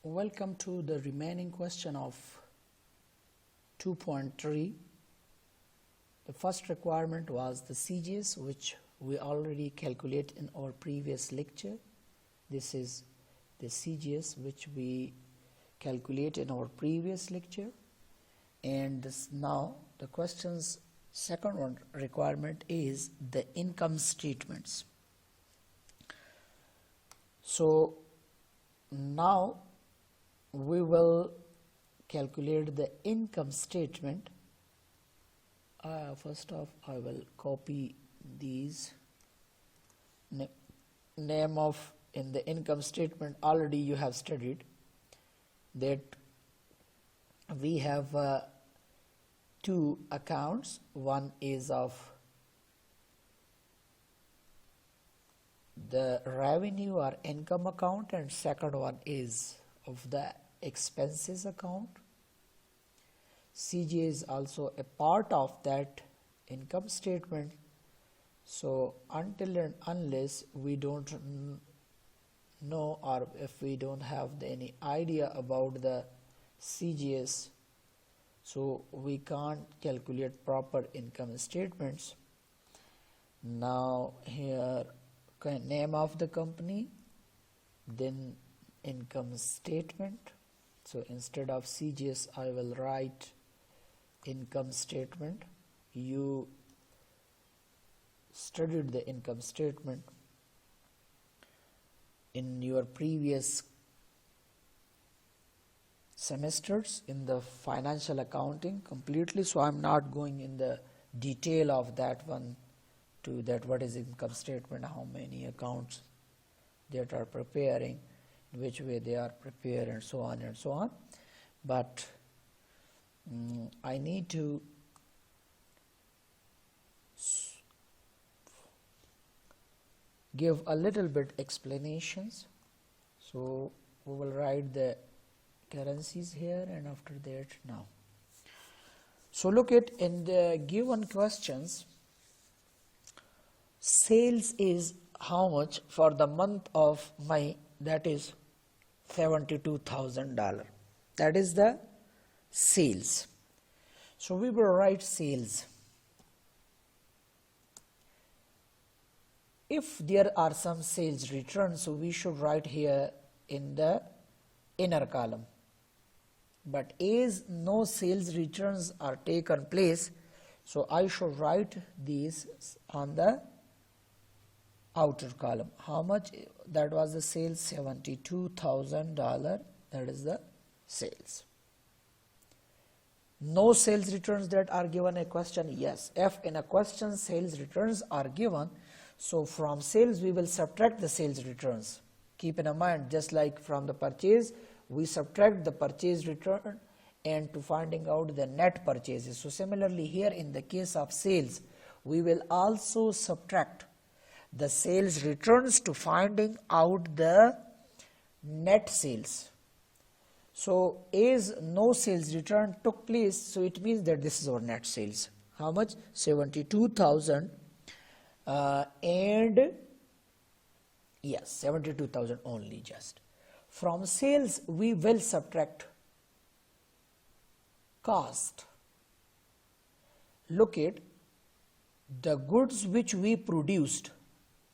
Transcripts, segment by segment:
Welcome to the remaining question of 2.3. The first requirement was the CGS, which we already calculate in our previous lecture. This is the CGS which we calculate in our previous lecture, and now the question's second one requirement is the income statements. So now we will calculate the income statement. First off, I will copy these. Name of in the income statement already you have studied that we have two accounts. One is of the revenue or income account, and second one is of the expenses account. CGA is also a part of that income statement. So until and unless we don't know, or if we don't have any idea about the CGS, so we can't calculate proper income statements. Now here name of the company, then income statement. So instead of CGS I will write income statement. You studied the income statement in your previous semesters in the financial accounting completely, so I'm not going in the detail of that one to that what is income statement, how many accounts that are preparing, in which way they are prepared, and so on and so on. But I need to give a little bit explanations. So we will write the currencies here, and after that now. So look at in the given questions, sales is how much for the month of May, that is $72,000. That is the sales. So we will write sales. If there are some sales returns, so we should write here in the inner column. But as no sales returns are taken place, so I should write these on the outer column. How much? That was the sales, $72,000. That is the sales. No sales returns that are given a question? Yes. If in a question sales returns are given, so from sales we will subtract the sales returns. Keep in mind, just like from the purchase, we subtract the purchase return and to finding out the net purchases. So similarly here in the case of sales, we will also subtract the sales returns to finding out the net sales. So as no sales return took place, so it means that this is our net sales. How much? 72,000 and yes, 72,000 only just. From sales we will subtract cost. Look at the goods which we produced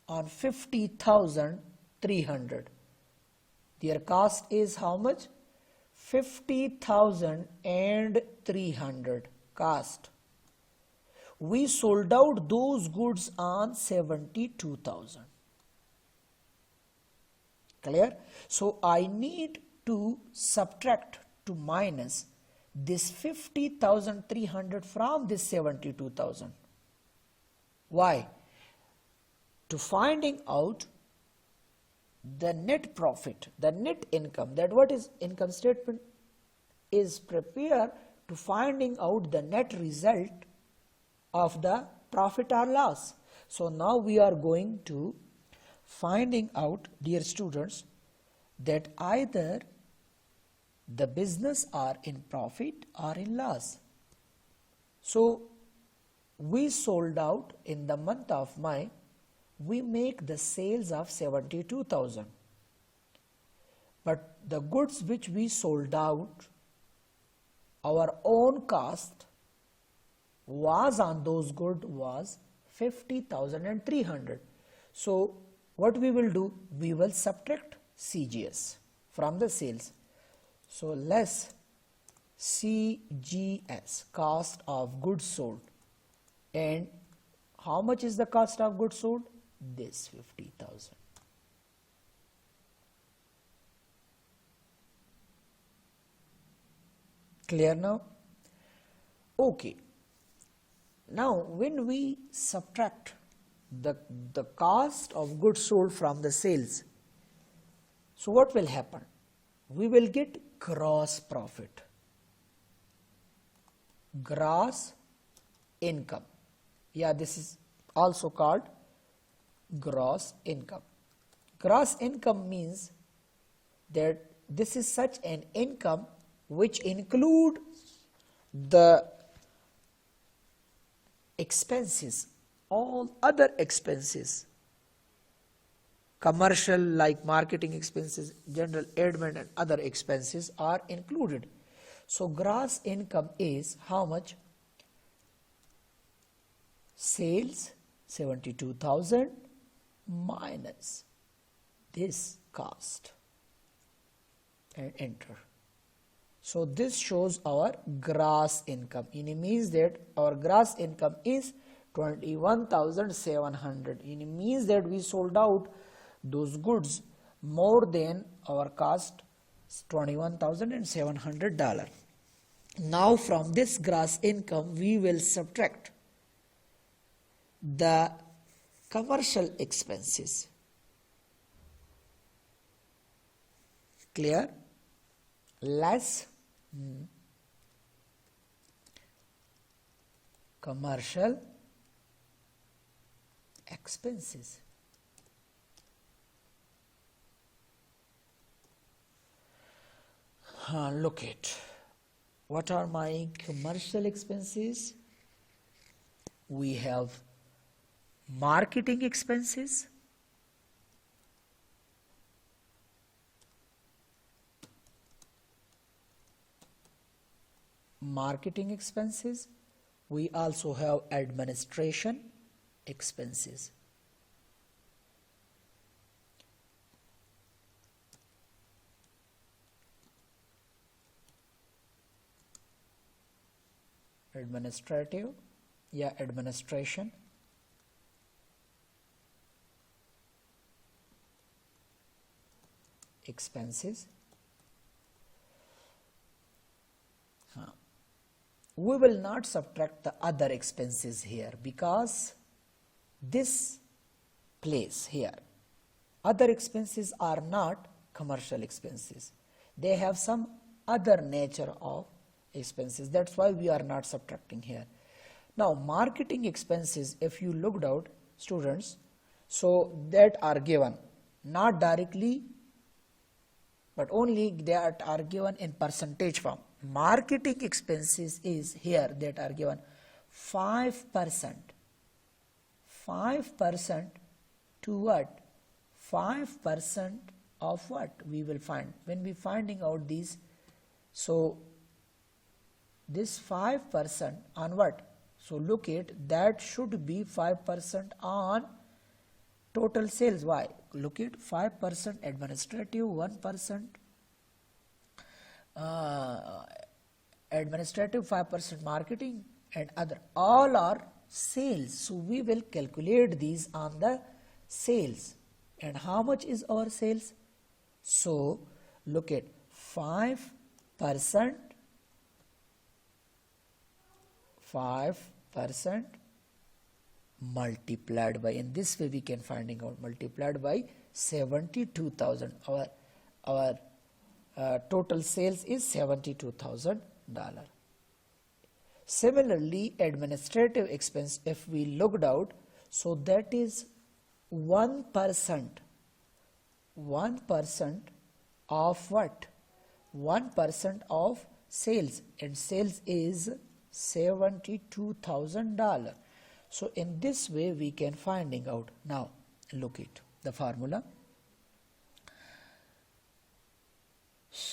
on 50,300. Their cost is how much? 50,300 cost. We sold out those goods on 72,000. Clear? So I need to subtract, to minus this 50,300 from this 72,000. Why? To finding out the net profit, the net income, that what is income statement is prepared to finding out the net result of the profit or loss. So now we are going to finding out, dear students, that either the business are in profit or in loss. So we sold out in the month of May, we make the sales of 72,000. but the goods which we sold out, our own cost was on those goods was 50,300. So what we will do, we will subtract CGS from the sales. So less CGS, cost of goods sold. And how much is the cost of goods sold? This 50,000. Clear now? Okay. Now when we subtract the cost of goods sold from the sales, so what will happen? We will get gross profit, gross income. Yeah, this is also called gross income. Gross income means that this is such an income which include the expenses, all other expenses, commercial like marketing expenses, general admin and other expenses are included. So gross income is how much? Sales 72,000 minus this cost and enter. So this shows our gross income. It means that our gross income is 21,700. It means that we sold out those goods more than our cost, $21,700. Now from this gross income we will subtract the commercial expenses. Clear? Less commercial expenses. Look at what are my commercial expenses. We have marketing expenses, we also have administration expenses. Administration expenses. We will not subtract the other expenses here because this place here, other expenses are not commercial expenses. They have some other nature of expenses. That's why we are not subtracting here. Now marketing expenses, if you looked out, students, so that are given not directly but only that are given in percentage form. Marketing expenses is here that are given 5%. 5% to what? 5% of what? We will find when we finding out these. So this 5% on what? So look at that should be 5% on total sales. Why? Look at 5% administrative, 1% administrative, 5% marketing and other. All are sales. So we will calculate these on the sales. And how much is our sales? So look at 5% multiplied by, in this way we can finding out, multiplied by 72,000. Our total sales is $72,000. Similarly, administrative expense, if we looked out, so that is 1%. 1% of what? 1% of sales, and sales is $72,000. So in this way we can finding out. Now look at the formula.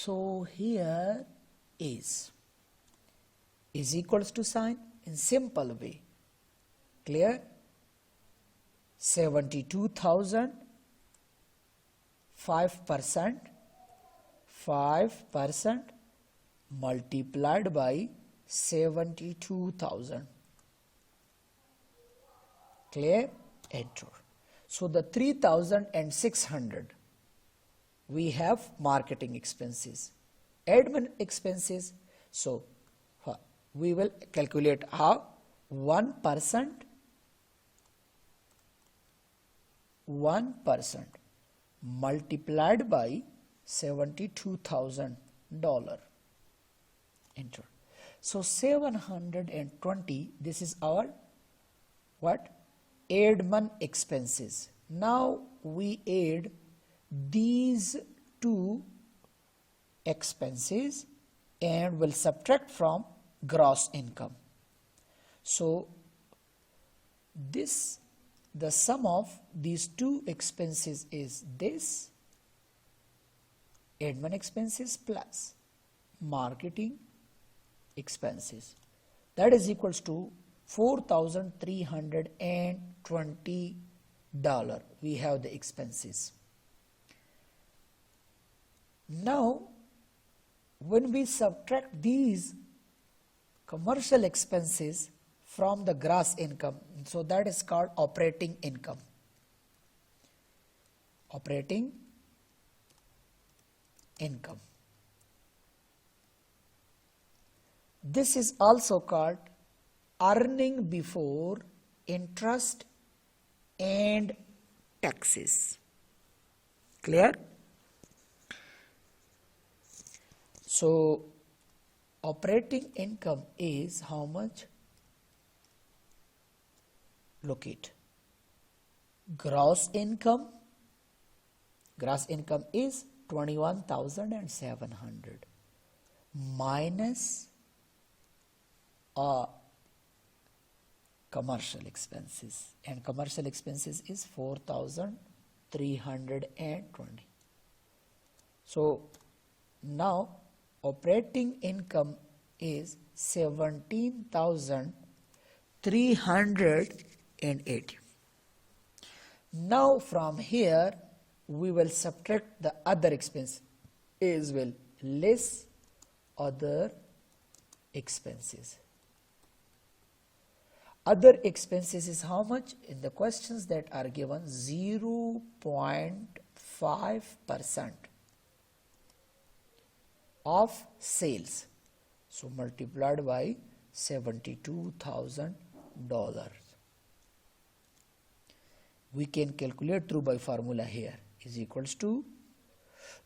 So here is equals to sign in simple way. Clear? 72,000, 5% multiplied by 72,000. Clear? Enter. So the 3,600 we have marketing expenses, admin expenses. So we will calculate how 1% multiplied by $72,000. Enter. So 720, this is our what? Admin expenses. Now we add these two expenses and will subtract from gross income. So this, the sum of these two expenses is this admin expenses plus marketing expenses, that is equals to $4,320. We have the expenses. Now when we subtract these commercial expenses from the gross income, so that is called operating income. Operating income. This is also called earning before interest and taxes. Clear? So operating income is how much? Look it. Gross income. Gross income is 21,700 minus commercial expenses, and commercial expenses is 4,320. So now operating income is 17,380. Now from here we will subtract the other expense as well, less other expenses. Other expenses is how much? In the questions that are given, 0.5% of sales. So multiplied by $72,000. We can calculate through by formula here, is equals to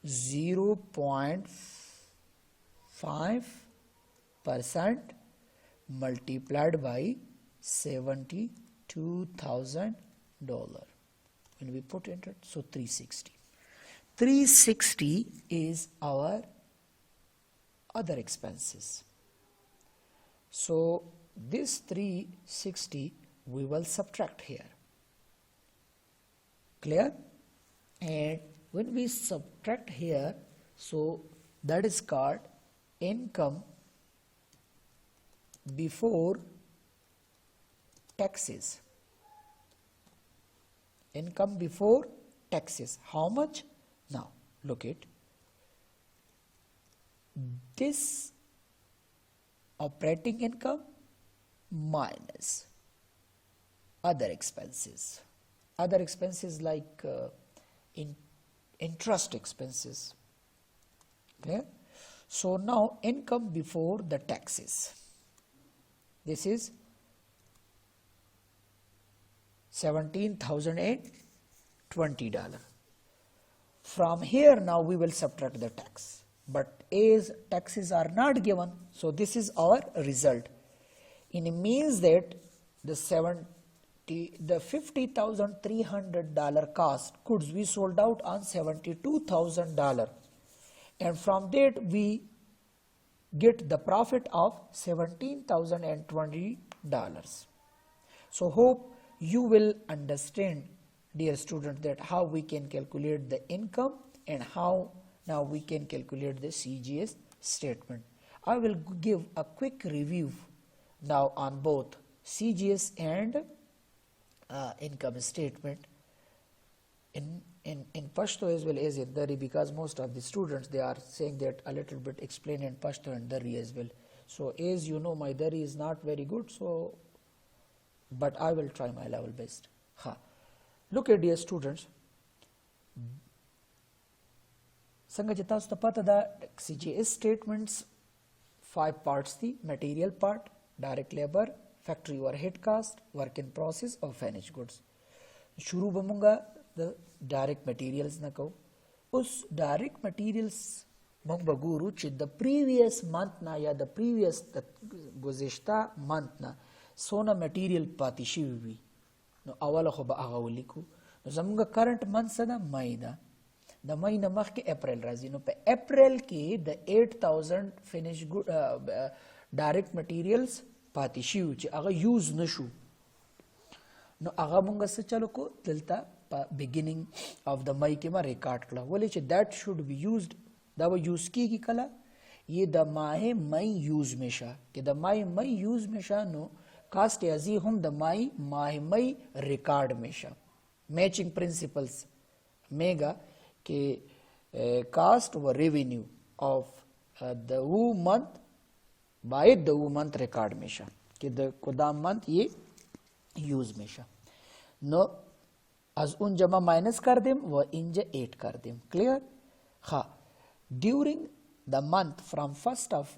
0.5% multiplied by $72,000. When we put enter, so 360. 360 is our other expenses. So this 360 we will subtract here. Clear? And when we subtract here, so that is called income before taxes. Income before taxes. How much? Now look it. This operating income minus other expenses. Other expenses like interest expenses. Okay? So now income before the taxes. This is $17,020. From here now we will subtract the tax. But as taxes are not given, so this is our result. It means that the $50,300 cost goods we sold out on $72,000, and from that we get the profit of $17,020. So hope you will understand, dear student, that how we can calculate the income and how Now we can calculate the CGS statement. I will give a quick review now on both CGS and income statement in Pashto as well as in Dari, because most of the students, they are saying that a little bit explain in Pashto and Dari as well. So as you know, my Dari is not very good, so but I will try my level best. Look at, dear students, Sanga Jata Stapata da CGS statements 5 parts: the material part, direct labor, factory overhead cost, work in process or finished goods. Shuru bamunga the direct materials na ko. Us direct materials mong baguru ch the previous month na ya the previous guzishta month na sona material pati shiwi. No awala kho ba agawli ko. No zamunga current month sada May da. The May na mach ke April razi. No pe April ki the 8,000 finished good direct materials pati shiwi ch aga use nashu. No aga munga se chalo ko delta beginning of the May ke ma record kala. Wale ch that should be used. Da wa use ki kala. Ye the May use में शा कि the May use में शा no cast याजी हम the May record में शा matching principles mega कि cost व revenue of the who month by the who month record में शा कि the कोदाम month ये use में शा नो आज उन जमा minus कर देम व इंज 8 कर देम clear हाँ during the month from 1st of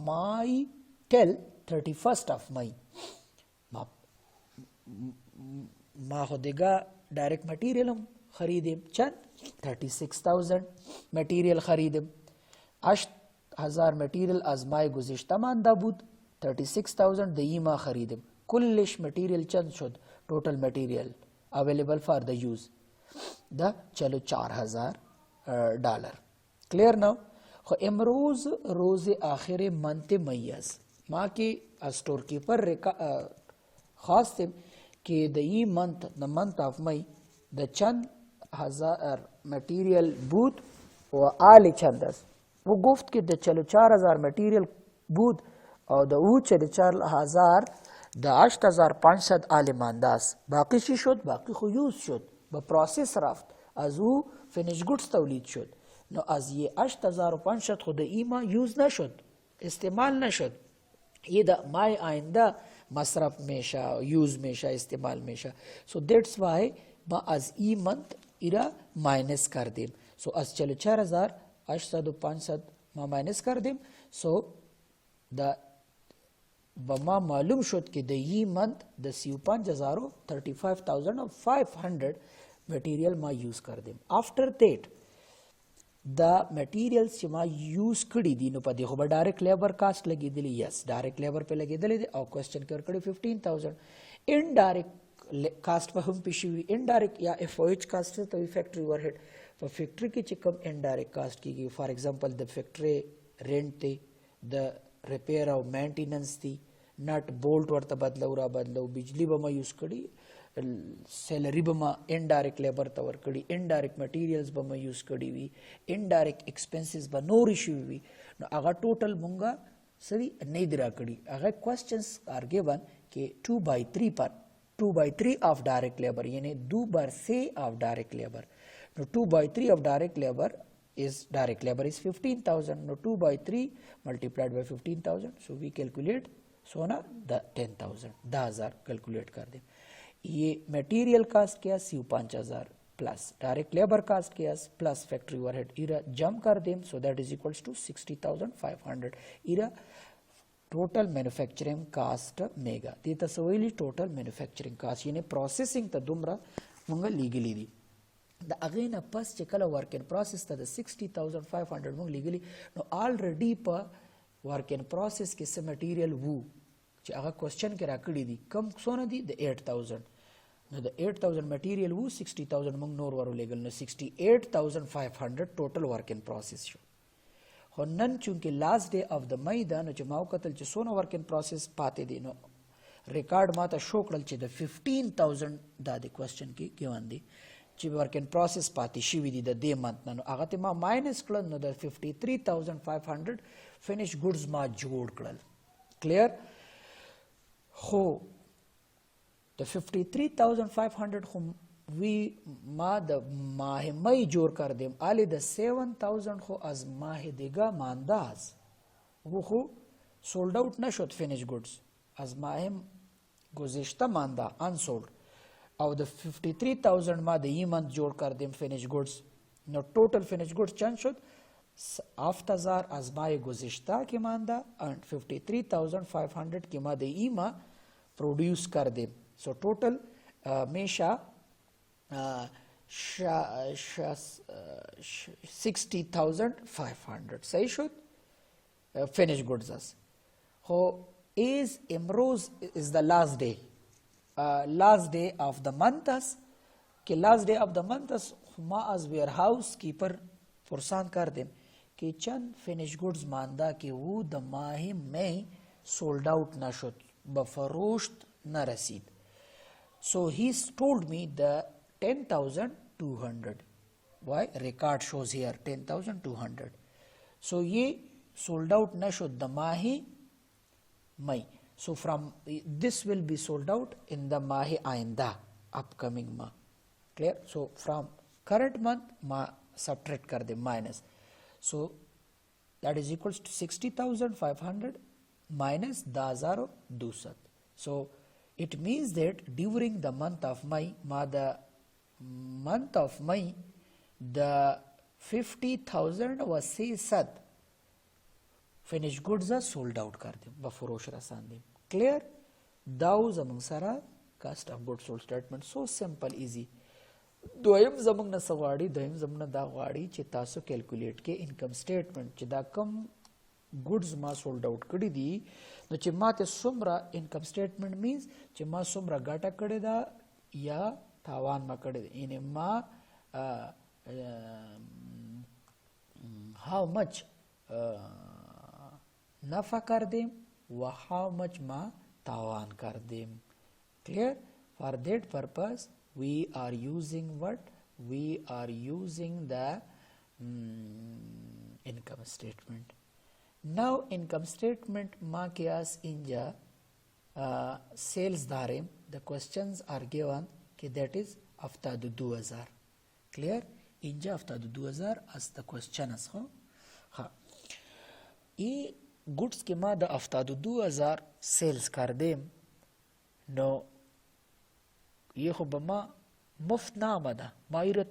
May till 31st of May. Ma khodega direct material hum kharidem chand 36,000 material kharidem 8,000 material az May guzishta manda bud 36,000 deima kharidem kullish material chand shod total material available for the use the chalo $4,000 clear now. खो इमरोज रोज़े आखिर month मय्यज़ माँ की store keeper रेका खास थे कि the month of May द चंद हजार मटेरियल बूथ व आले चंदस वो गुफ्त के द चलो 4,000 मटेरियल बूथ और द वो चले 4,000 द 8,500 आले मांदास बाकी शी शोध बाकी खुयूज शोध ब प्रोसेस राफ्ट अजू फिनिश गुड्स तौलीद शोध नो आज ये 8,500 खुद ईमा यूज न शुद इस्तेमाल न शुद ये द माय आइंदा मसरफ में शा यूज में शा इस्तेमाल में शा सो दैट्स वाई मा आज ई मंथ इरा माइनस कर देम सो आज चलो 4,800 मा माइनस कर देम सो द बमा मालूम शुद कि the E month the 35,500 material मा यूज कर them after that the materials मा यूज कड़ी दी नो पदे हो डायरेक्ट लेबर कास्ट लगी दिली यस डायरेक्ट लेबर पे लगी दिली और क्वेश्चन कर कड़ी 15,000 इनडायरेक्ट कास्ट पर हम पिछुई इनडायरेक्ट या एफओएच कास्ट है तो फैक्ट्री ओवरहेड फॉर फैक्ट्री की चिकम इनडायरेक्ट कास्ट की गई for example the factory rent थे द रिपेयर और मेंटेनेंस थी नट बोल्ट वर्ता बदलाव बिजली बमा यूज कड़ी सैलरी बमा इनडायरेक्ट लेबर तवर कड़ी इनडायरेक्ट मटेरियल्स बमा यूज कड़ी हुई इनडायरेक्ट एक्सपेंसेस बा नो इशू हुई नो अगर टोटल मुंगा सभी नहीं दिरा कड़ी अगर क्वेश्चंस आर गिवन के 2/3 पर 2/3 ऑफ डायरेक्ट लेबर यानी 2 बार से of direct labour no 2/3 of direct labour is direct labor is 15,000 no 2/3 multiplied by 15,000 so we calculate so na the 10,000 10,000 calculate कर दे ये मटेरियल कास्ट क्या सी 5,000 प्लस डायरेक्ट लेबर कास्ट क्या प्लस फैक्ट्री ओवरहेड इरा जम कर देम so that is equals to 60,500 इरा टोटल मैन्युफैक्चरिंग कास्ट मेगा ती तसवैली टोटल मैन्युफैक्चरिंग कास्ट यानी प्रोसेसिंग त दुमरा मंगा लीगली दी द अगेन पस चकला वर्क इन प्रोसेस त 60,500 मंग लीगली नो ऑलरेडी प वर्क इन प्रोसेस के से मटेरियल वो च अगर क्वेश्चन के राकड़ी दी कम सोना दी द 8,000 नो द 8,000 मटेरियल वो 60,000 मंग नोर वारो लेगल नो 68,500 टोटल वर्क इन प्रोसेस शो होनन चूंकि लास्ट डे ऑफ द मैदान च माउ कतल च सोना वर्क इन प्रोसेस पाते दी नो रिकॉर्ड माता शो कल च द 15,000 दा द क्वेश्चन की given the چې ورک ان پروسس پاتې شوي دي د دې منت نه نو هغه ته ما ماینس کړل نو د 53,500 فینش ګډز ما جوړ کړل کلیر خو د 53,500 خو وی ما د ماه مئی جوړ کردیم آلی د 7,000 خو از ماه دیگه مانداز و خو سولد اوت نشد فینش گودز از ماه گذشته مانده انسولد او د 53,000 ما د این منت جوړ کردیم فینش گودز نو ټوټل فینش گودز چند شد 7,000 از ماه گذشته که مانده and 53,500 که ما د این ما پروڈیوس کردیم سو ټوټل میشه 60,500 صحیح شد finish goods است خو is امروز is the last day last day of the month است که last day of the month است ما از warehouse keeper پرسان کردیم که چند finish goods مانده که او د ماه می sold out نشد به فروشت نرسید so he's told me the 10,200 why record shows here 10,200 so ye sold out nashud the mahi mai so from this will be sold out in the mahi ainda upcoming ma clear so from current month ma subtract kar de minus so that is equals to 60,500 minus 10,200 so it means that during the month of May month of May the 50,000 was said finished goods are sold out kar dem bafrosh rasan dem clear daw zamang sara cost of goods sold statement so simple easy دویم زمنګ نه سواړي دویم زمنګ نه دا غواړي چې تاسو کیلکولیټ کې انکم سټیټمنټ چې دا کم ګډز ما سولډ اوټ کړی دي نو چې ماته څومره انکم سټیټمنټ مینز چې ما څومره ګټه کړې ده یا تاوان ما کړی دی یعنی ما how much نفع کردیم و how much ما تاوان کردیم clear for that purpose we are using what we are using the income statement now income statement ma kias inja sales darim the questions are given ki that is aftad 2000 clear inja aftad 2000 as the question as ho ha e goods ke ma da aftad 2000 sales kardem no ये खो बमा मुफ्त नाम अदा मायरे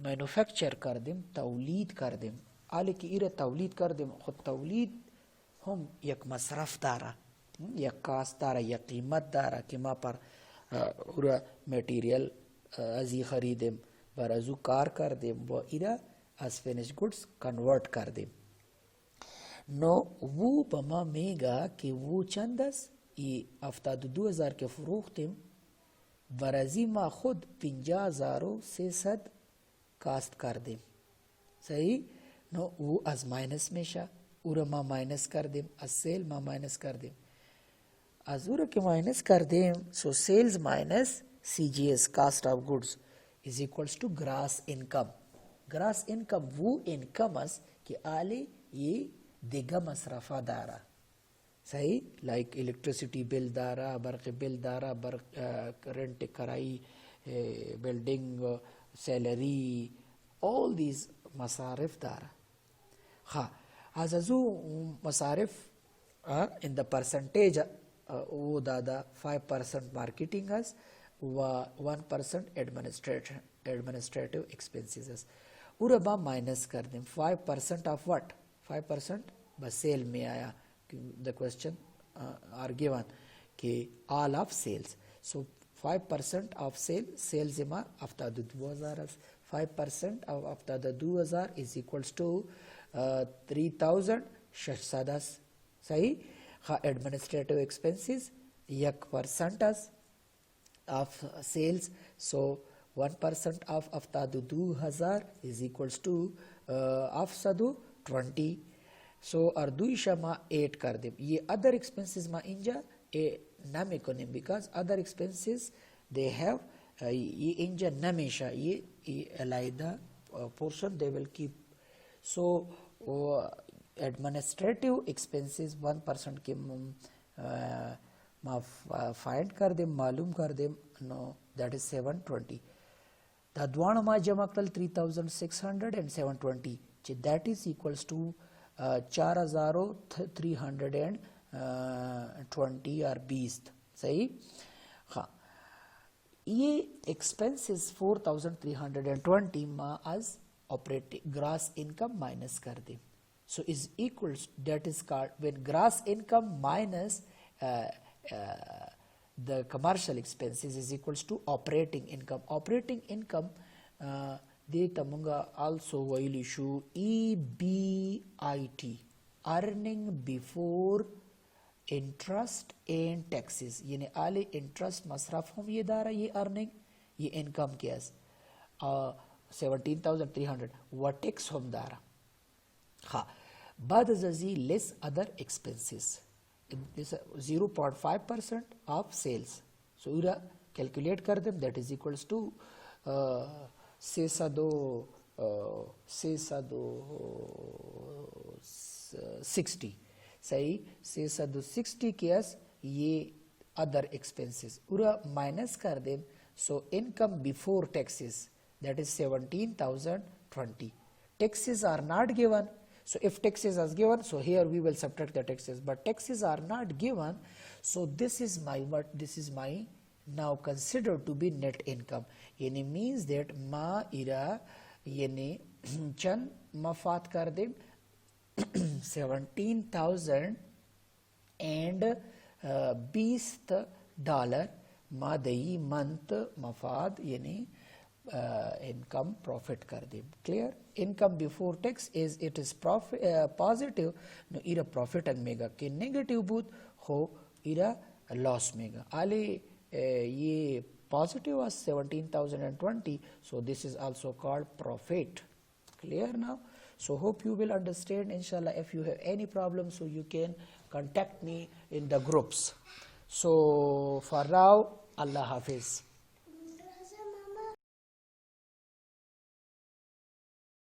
manufacture कर them तौलीद कर them आले की इरे तौलीद कर देम खुद तौलीद हम एक मसरफ दारा एक कास्ट दारा एक कीमत दारा कि मा पर उरा मटेरियल अजी खरीदेम बराजू कार कर देम वो इरा as finished goods कन्वर्ट कर देम नो वो बमा मेगा कि वो चंदस ये अफ्ताद 2000 के फरोख्तम ورزی ما خود 50,300 کاست کردیم صحیح نو او از ماینس میشه او را ما ماینس کردیم از سیل ما ماینس کردیم از او را که ماینس کردیم سو سیلز ماینس CGS cost of goods is equals to gross income gross income वो income است که आले ये دیگه مصرفه داره सही लाइक इलेक्ट्रिसिटी बिल दारा बर्क बिल दारा बर्क रेंट कराई बिल्डिंग सैलरी ऑल दीज मसारिफ दारा हाँ आजू मसारिफ इन द परसेंटेज वो दादा 5% मार्केटिंग हस व 1% एडमिनिस्ट्रेटिव एक्सपेंसेस उरबा माइनस कर दें 5% ऑफ व्हाट 5% बस सेल में आया the question are given कि all of sales so 5% of sales ima after the 2000 5% of after the 2000 is equals to 3,600 सही administrative expenses 1% of sales so 1% of after the 2000 is equals to after 20 so अर्दुई शमा 8 कर दे ये other expenses ma inja a name konim because other expenses they have ये engine हमेशा ये अलहदा portion they will keep. So administrative expenses 1% के find कर दे मालूम कर they know that is 720. Dadwan ma jama kal 3600 and 720 that is equals to 4320 or 20 सही. हाँ ये expenses 4320 मा as operating gross income minus कर दे. So is equals, that is called when gross income minus the commercial expenses is equals to operating income. Operating income they tamunga also while issue EBIT, earning before interest and taxes. यानी आले interest मसरफ हम ये दारा ये earning ये income case 17,300 what tax हम दारा. हाँ बाद जजी less other expenses. This 0.5% of sales. So ira calculate कर दें that is equals to 60 सही 60 केस ये other expenses ura minus कर दें. So income before taxes that is 17,020. Taxes are not given. So if taxes are given, so here we will subtract the taxes, but taxes are not given. So this is my now considered to be net income. Yani means that ma ira yani chan mafat kar de 17,000 and $20 ma dayi month mafad yani income profit kar de. Clear? Income before tax is it is profit positive no ira profit and mega ke negative both ho ira loss mega ali ye positive was 17,020. So this is also called profit. Clear now? So hope you will understand. Inshallah, if you have any problem, so you can contact me in the groups. So for now, Allah Hafiz.